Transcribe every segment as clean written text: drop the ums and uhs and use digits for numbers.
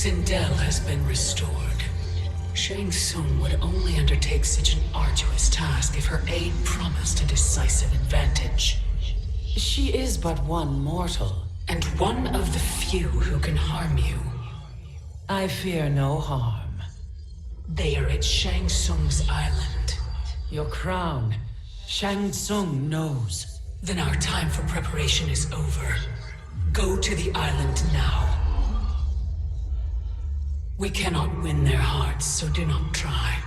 Sindel has been restored. Shang Tsung would only undertake such an arduous task if her aid promised a decisive advantage. She is but one mortal, and one of the few who can harm you. I fear no harm. They are at Shang Tsung's island. Your crown, Shang Tsung knows. Then our time for preparation is over. Go to the island now. We cannot win their hearts, so do not try.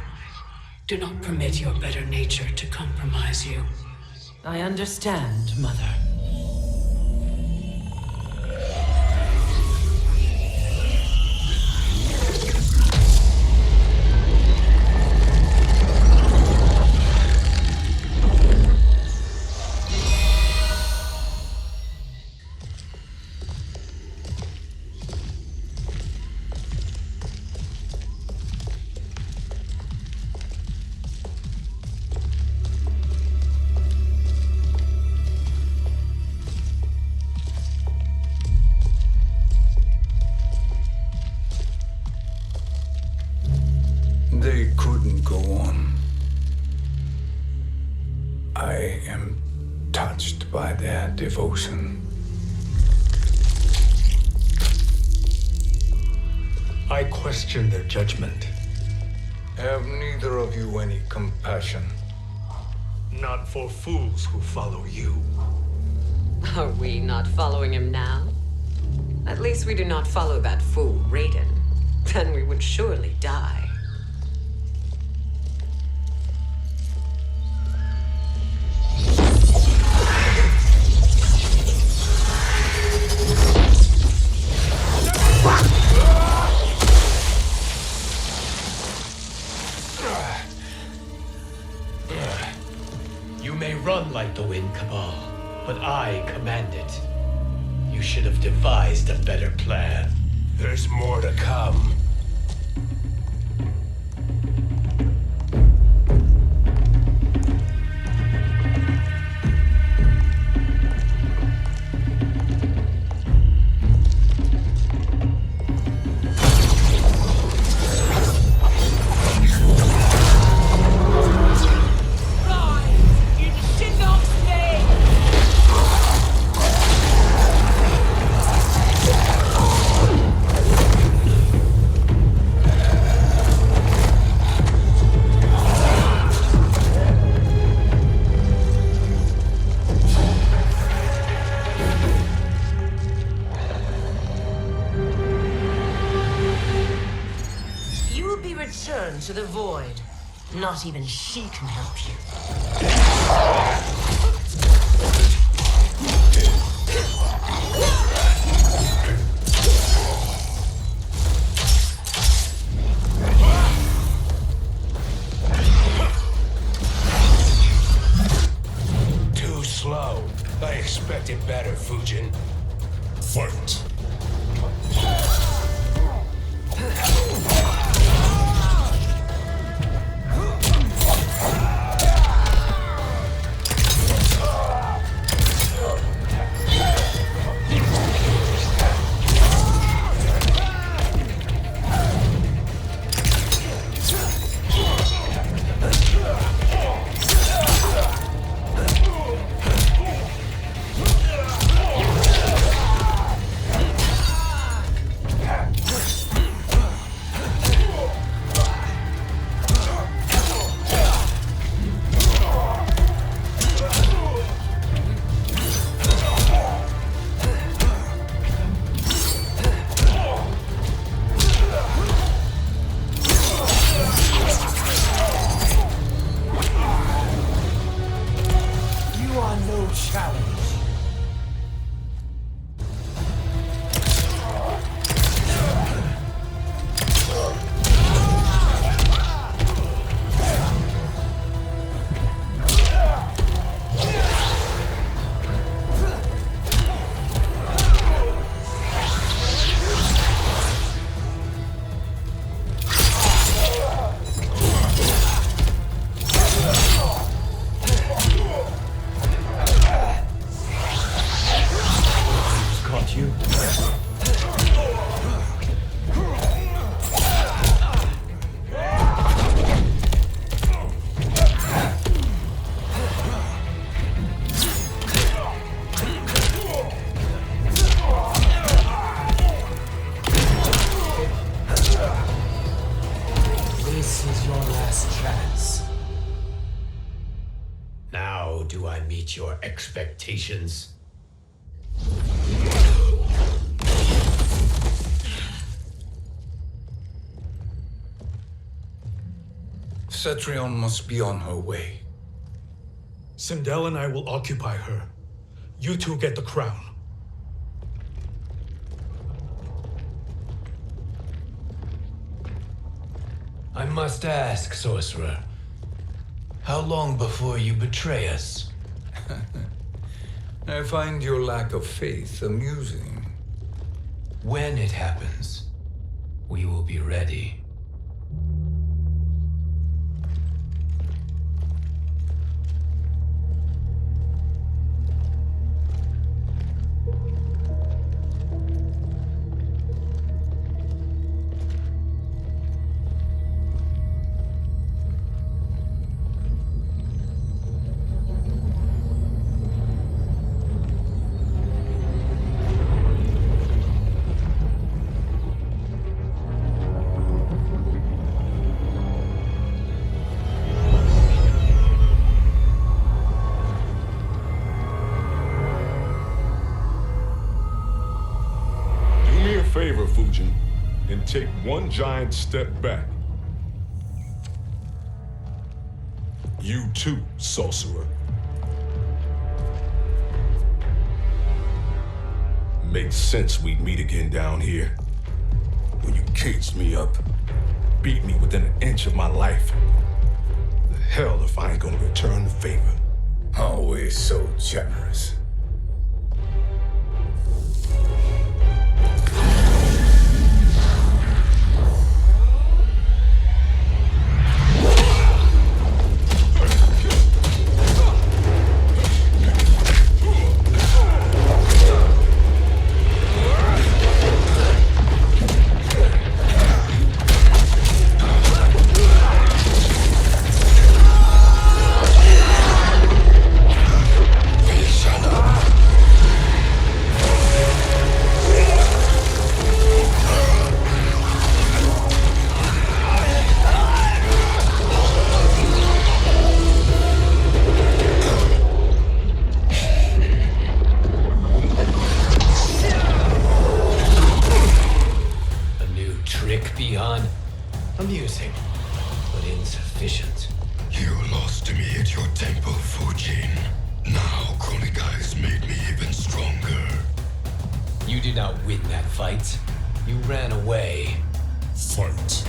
Do not permit your better nature to compromise you. I understand, Mother. They couldn't go on. I am touched by their devotion. I question their judgment. Have neither of you any compassion? Not for fools who follow you. Are we not following him now? At least we do not follow that fool, Raiden. Then we would surely die. You may run like the wind, Cabal, but I command it. You should have devised a better plan. There's more to come. Return to the void. Not even she can help you. Too slow. I expected better, Fujin. Fight. You. expectations. Cetrion must be on her way. Sindel and I will occupy her. You two get the crown. I must ask, sorcerer. How long before you betray us? I find your lack of faith amusing. When it happens, we will be ready. Favor, Fujin, and take one giant step back. You too, sorcerer. Makes sense we'd meet again down here. When you caged me up, beat me within an inch of my life. The hell if I ain't gonna return the favor. Always so generous. Amusing, but insufficient. You lost to me at your temple, Fujin. Now Komiga has made me even stronger. You did not win that fight. You ran away. Fight.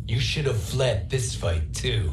You should have fled this fight, too.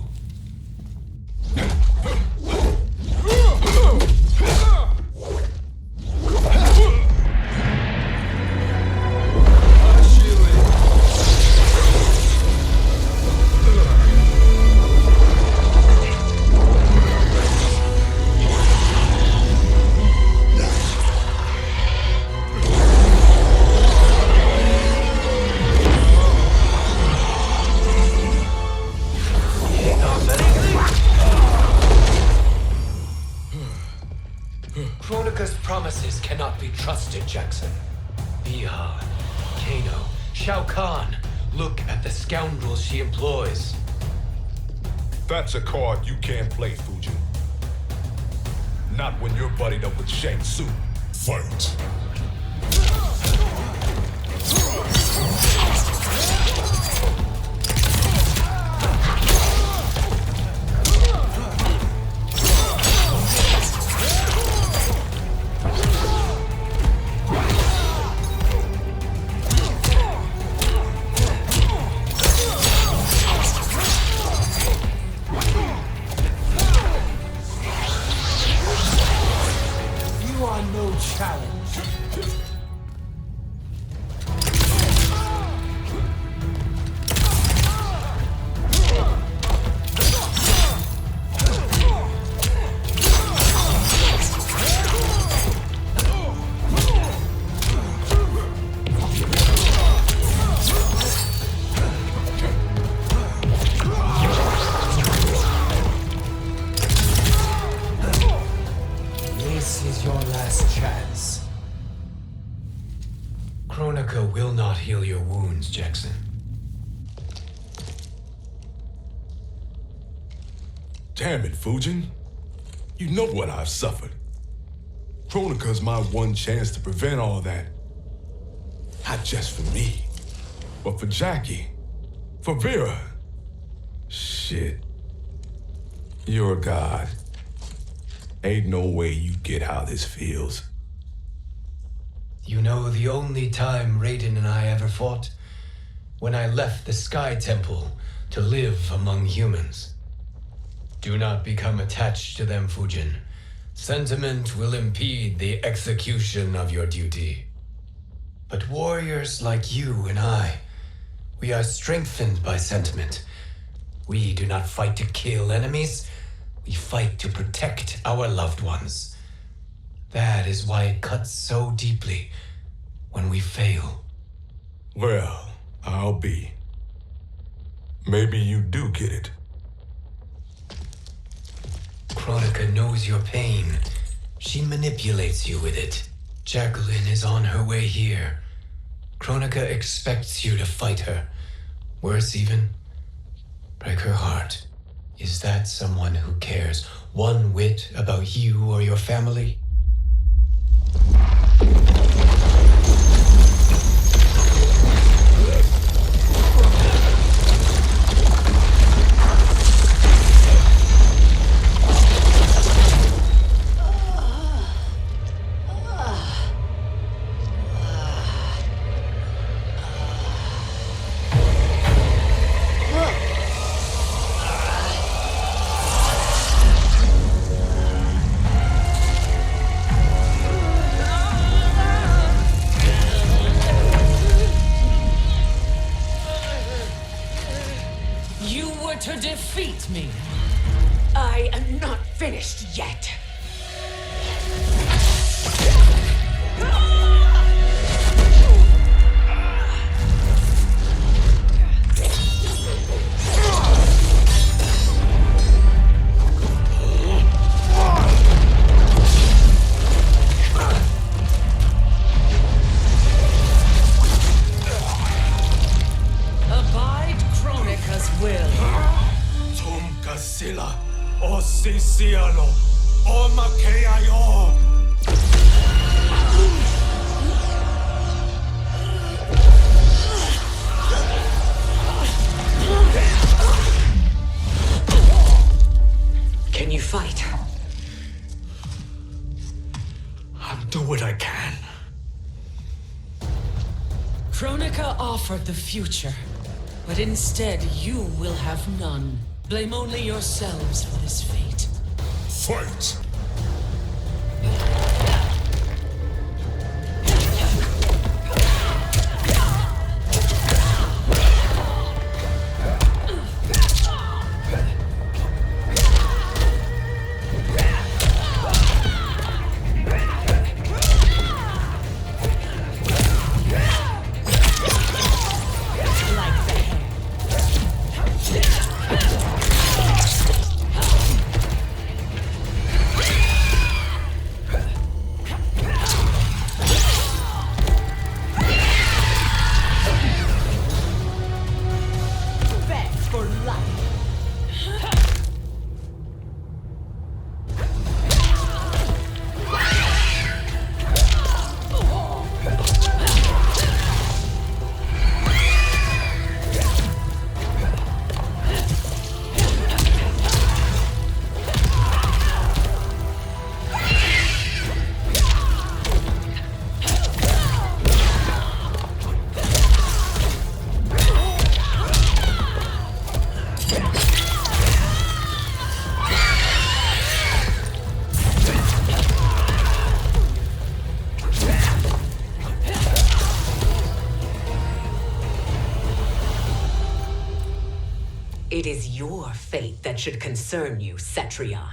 Kronika's promises cannot be trusted, Jackson. Bihan, Kano, Shao Kahn. Look at the scoundrels she employs. That's a card you can't play, Fujin. Not when you're buddied up with Shang Tsung. Fight! Kronika will not heal your wounds, Jackson. Damn it, Fujin. You know what I've suffered. Kronika's my one chance to prevent all that. Not just for me, but for Jackie, for Vera. Shit. You're a god. Ain't no way you get how this feels. You know the only time Raiden and I ever fought? When I left the Sky Temple to live among humans. Do not become attached to them, Fujin. Sentiment will impede the execution of your duty. But warriors like you and I, we are strengthened by sentiment. We do not fight to kill enemies. We fight to protect our loved ones. That is why it cuts so deeply when we fail. Well, I'll be. Maybe you do get it. Kronika knows your pain. She manipulates you with it. Jacqueline is on her way here. Kronika expects you to fight her. Worse even, break her heart. Is that someone who cares one whit about you or your family? To defeat me. I am not finished yet. Abide Kronika's will. Sila, o Sisialo, o Makeayo. Can you fight? I'll do what I can. Kronika offered the future, but instead you will have none. Blame only yourselves for this fate. Fight! your fate that should concern you, Cetrion.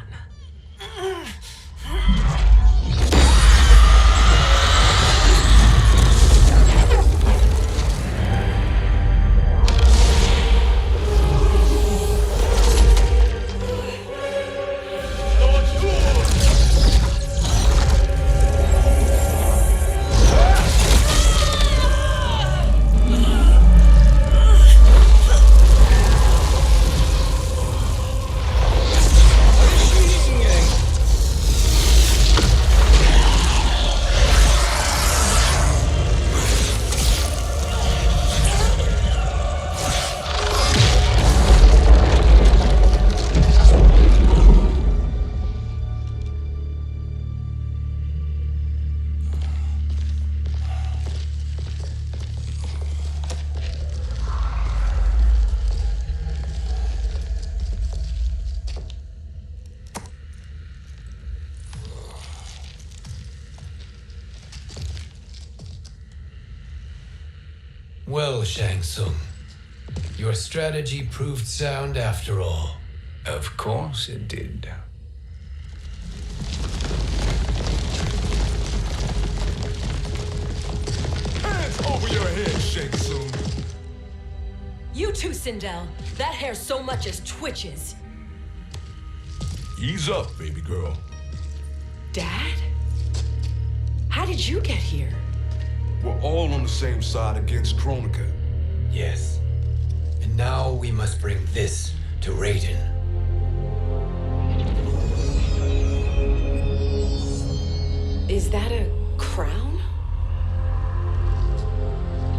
Well, Shang Tsung, your strategy proved sound after all. Of course it did. Hands over your head, Shang Tsung. You too, Sindel. That hair so much as twitches. Ease up, baby girl. Dad? How did you get here? We're all on the same side against Kronika. Yes. And now we must bring this to Raiden. Is that a crown?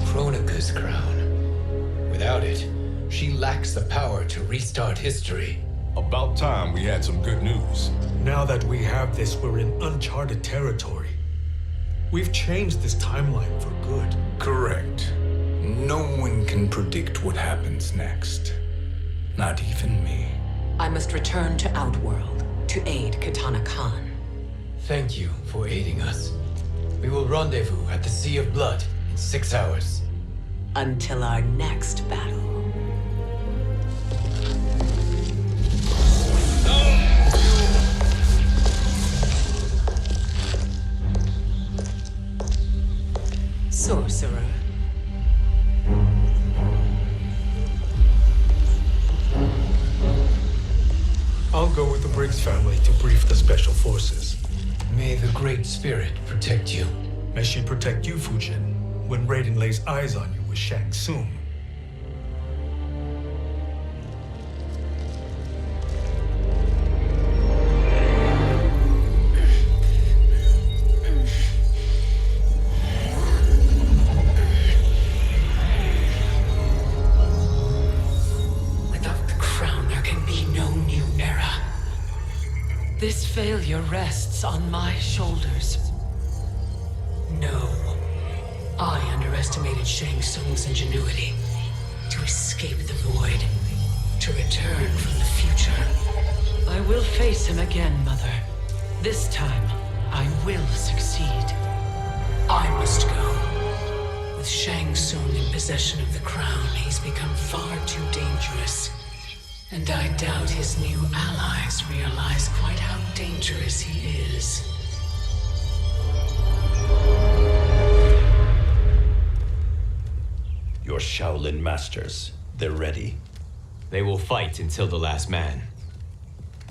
Kronika's crown. Without it, she lacks the power to restart history. About time we had some good news. Now that we have this, we're in uncharted territory. We've changed this timeline for good. Correct. No one can predict what happens next. Not even me. I must return to Outworld to aid Katana Khan. Thank you for aiding us. We will rendezvous at the Sea of Blood in 6 hours. Until our next battle. Sorcerer. I'll go with the Briggs family to brief the special forces. May the Great Spirit protect you. May she protect you, Fujin, when Raiden lays eyes on you with Shang Tsung. This failure rests on my shoulders. No. I underestimated Shang Tsung's ingenuity. To escape the void. To return from the future. I will face him again, Mother. This time, I will succeed. I must go. With Shang Tsung in possession of the crown, he's become far too dangerous. And I doubt his new allies realize quite how dangerous he is. Your Shaolin masters, they're ready. They will fight until the last man.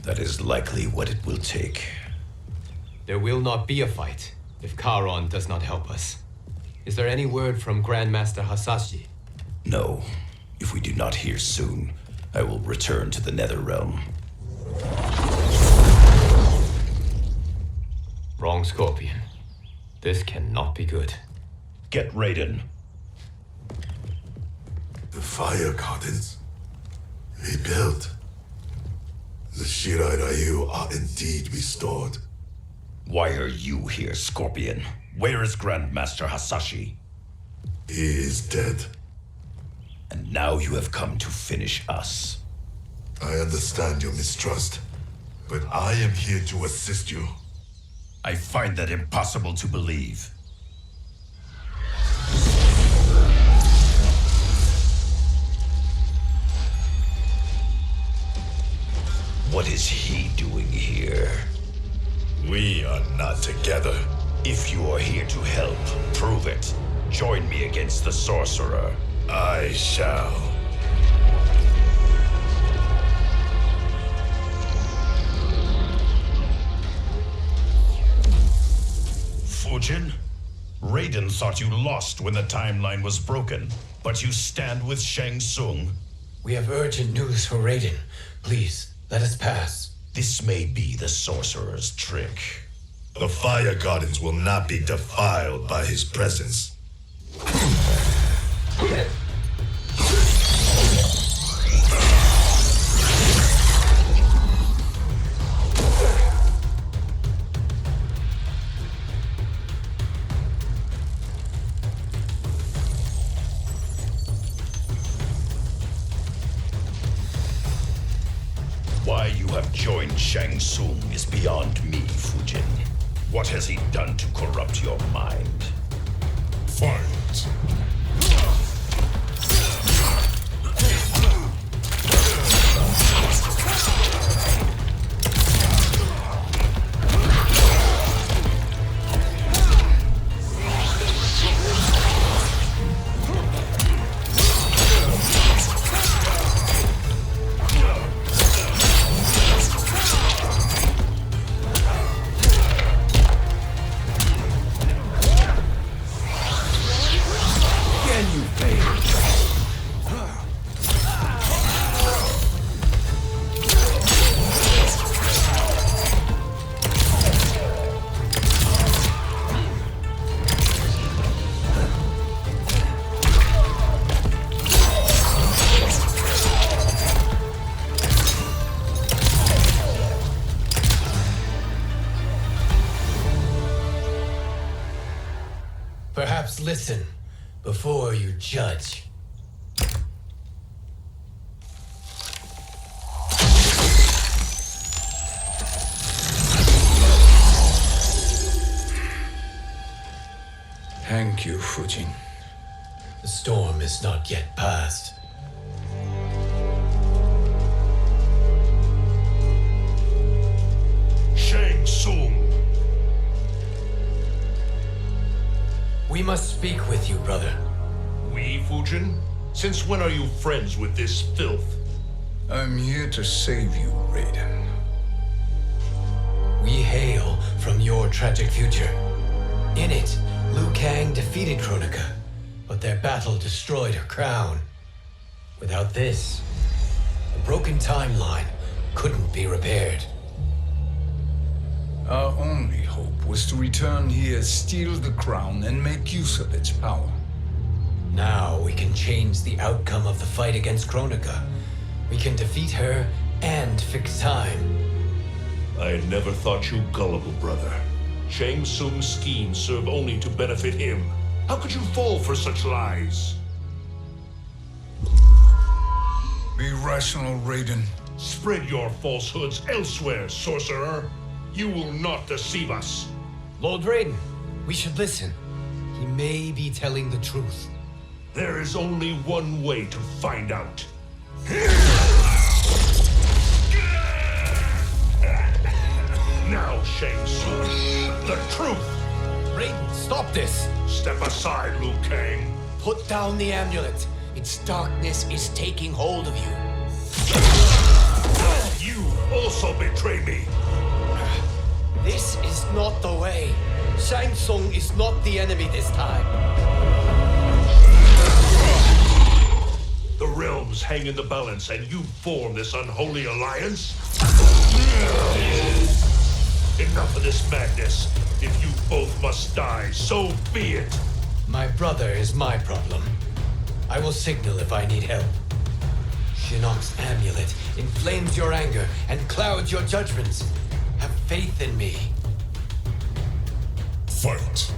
That is likely what it will take. There will not be a fight if Charon does not help us. Is there any word from Grandmaster Hasashi? No. If we do not hear soon, I will return to the Netherrealm. Wrong, Scorpion. This cannot be good. Get Raiden. The fire gardens rebuilt. The Shirai Ryu are indeed restored. Why are you here, Scorpion? Where is Grandmaster Hasashi? He is dead. And now you have come to finish us. I understand your mistrust, but I am here to assist you. I find that impossible to believe. What is he doing here? We are not together. If you are here to help, prove it. Join me against the sorcerer. I shall. Fujin? Raiden thought you lost when the timeline was broken, but you stand with Shang Tsung. We have urgent news for Raiden. Please, let us pass. This may be the sorcerer's trick. The Fire Gardens will not be defiled by his presence. Why you have joined Shang Tsung is beyond me, Fujin. What has he done to corrupt your mind? Fight! Perhaps listen before you judge. Thank you, Fujin. The storm is not yet past. Shang Tsung! We must speak with you, brother. We, Fujin? Since when are you friends with this filth? I'm here to save you, Raiden. We hail from your tragic future. In it, Liu Kang defeated Kronika, but their battle destroyed her crown. Without this, a broken timeline couldn't be repaired. Our only hope was to return here, steal the crown, and make use of its power. Now we can change the outcome of the fight against Kronika. We can defeat her and fix time. I never thought you gullible, brother. Shang Tsung's schemes serve only to benefit him. How could you fall for such lies? Be rational, Raiden. Spread your falsehoods elsewhere, sorcerer. You will not deceive us. Lord Raiden, we should listen. He may be telling the truth. There is only one way to find out. Now, Shang Tsung, the truth! Raiden, stop this! Step aside, Liu Kang. Put down the amulet. Its darkness is taking hold of you. You also betray me. This is not the way. Shang Tsung is not the enemy this time. The realms hang in the balance, and you form this unholy alliance? Enough of this madness. If you both must die, so be it. My brother is my problem. I will signal if I need help. Shinnok's amulet inflames your anger and clouds your judgments. Have faith in me. Fight.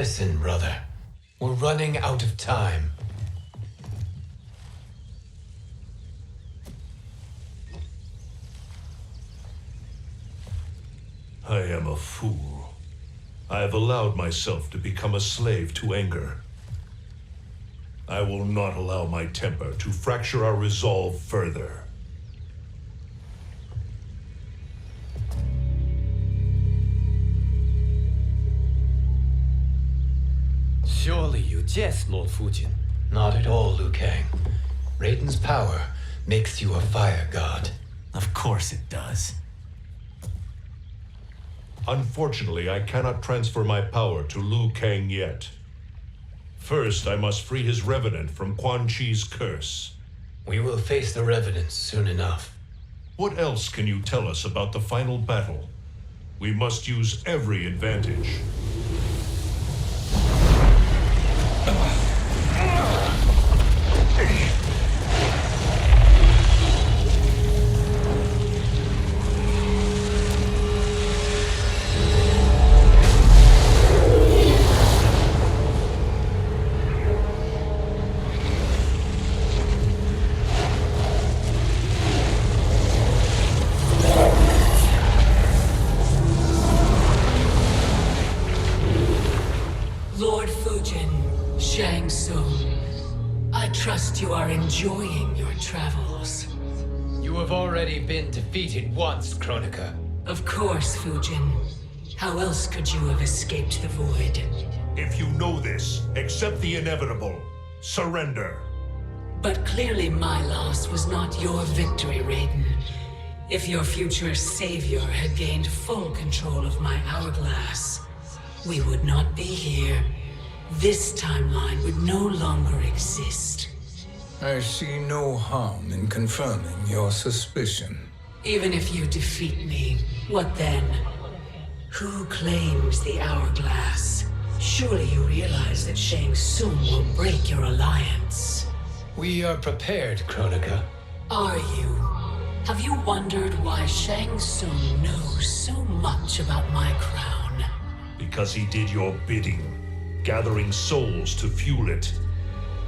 Listen, brother. We're running out of time. I am a fool. I have allowed myself to become a slave to anger. I will not allow my temper to fracture our resolve further. Surely you jest, Lord Fujin. Not at all, Liu Kang. Raiden's power makes you a fire god. Of course it does. Unfortunately, I cannot transfer my power to Liu Kang yet. First, I must free his revenant from Quan Chi's curse. We will face the revenants soon enough. What else can you tell us about the final battle? We must use every advantage. Lord Fujin, Shang Tsung, I trust you are enjoying your travels. You have already been defeated once, Kronika. Of course, Fujin. How else could you have escaped the void? If you know this, accept the inevitable. Surrender. But clearly my loss was not your victory, Raiden. If your future savior had gained full control of my hourglass, we would not be here. This timeline would no longer exist. I see no harm in confirming your suspicion. Even if you defeat me, what then? Who claims the hourglass? Surely you realize that Shang Tsung will break your alliance. We are prepared, Kronika. Are you? Have you wondered why Shang Tsung knows so much about my crown? Because he did your bidding, gathering souls to fuel it.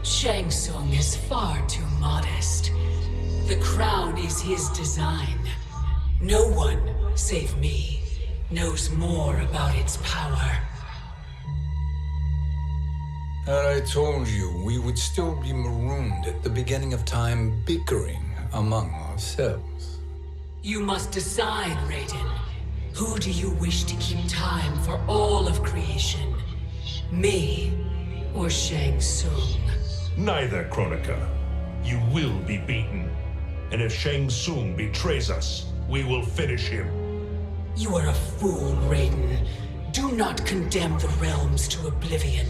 Shang Tsung is far too modest. The crown is his design. No one, save me, knows more about its power. Had I told you, we would still be marooned at the beginning of time, bickering among ourselves. You must decide, Raiden. Who do you wish to keep time for all of creation? Me or Shang Tsung? Neither, Kronika. You will be beaten. And if Shang Tsung betrays us, we will finish him. You are a fool, Raiden. Do not condemn the realms to oblivion.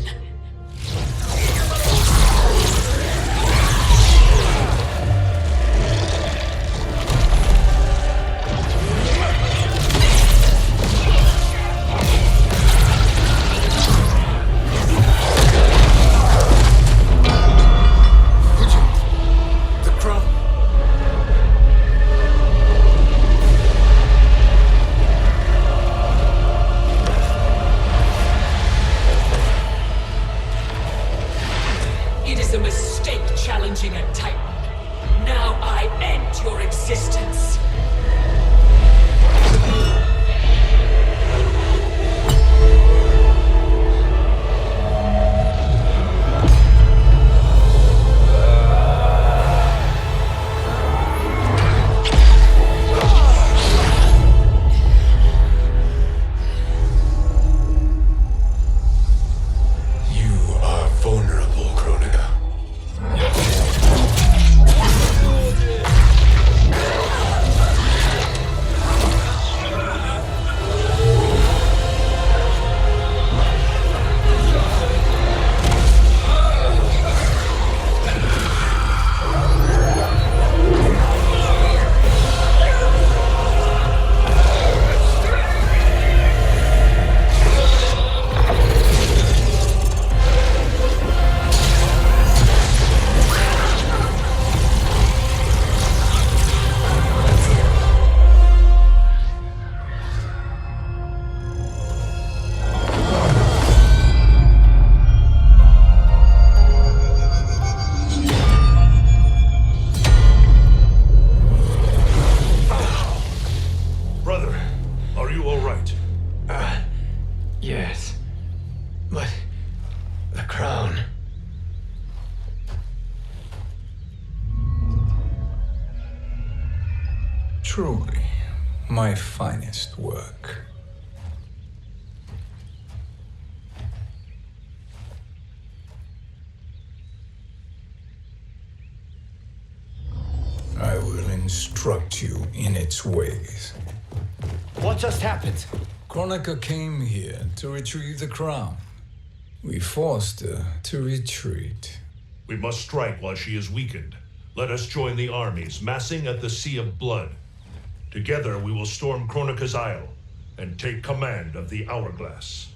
Truly, my finest work. I will instruct you in its ways. What just happened? Kronika came here to retrieve the crown. We forced her to retreat. We must strike while she is weakened. Let us join the armies, massing at the Sea of Blood. Together we will storm Kronika's Isle and take command of the Hourglass.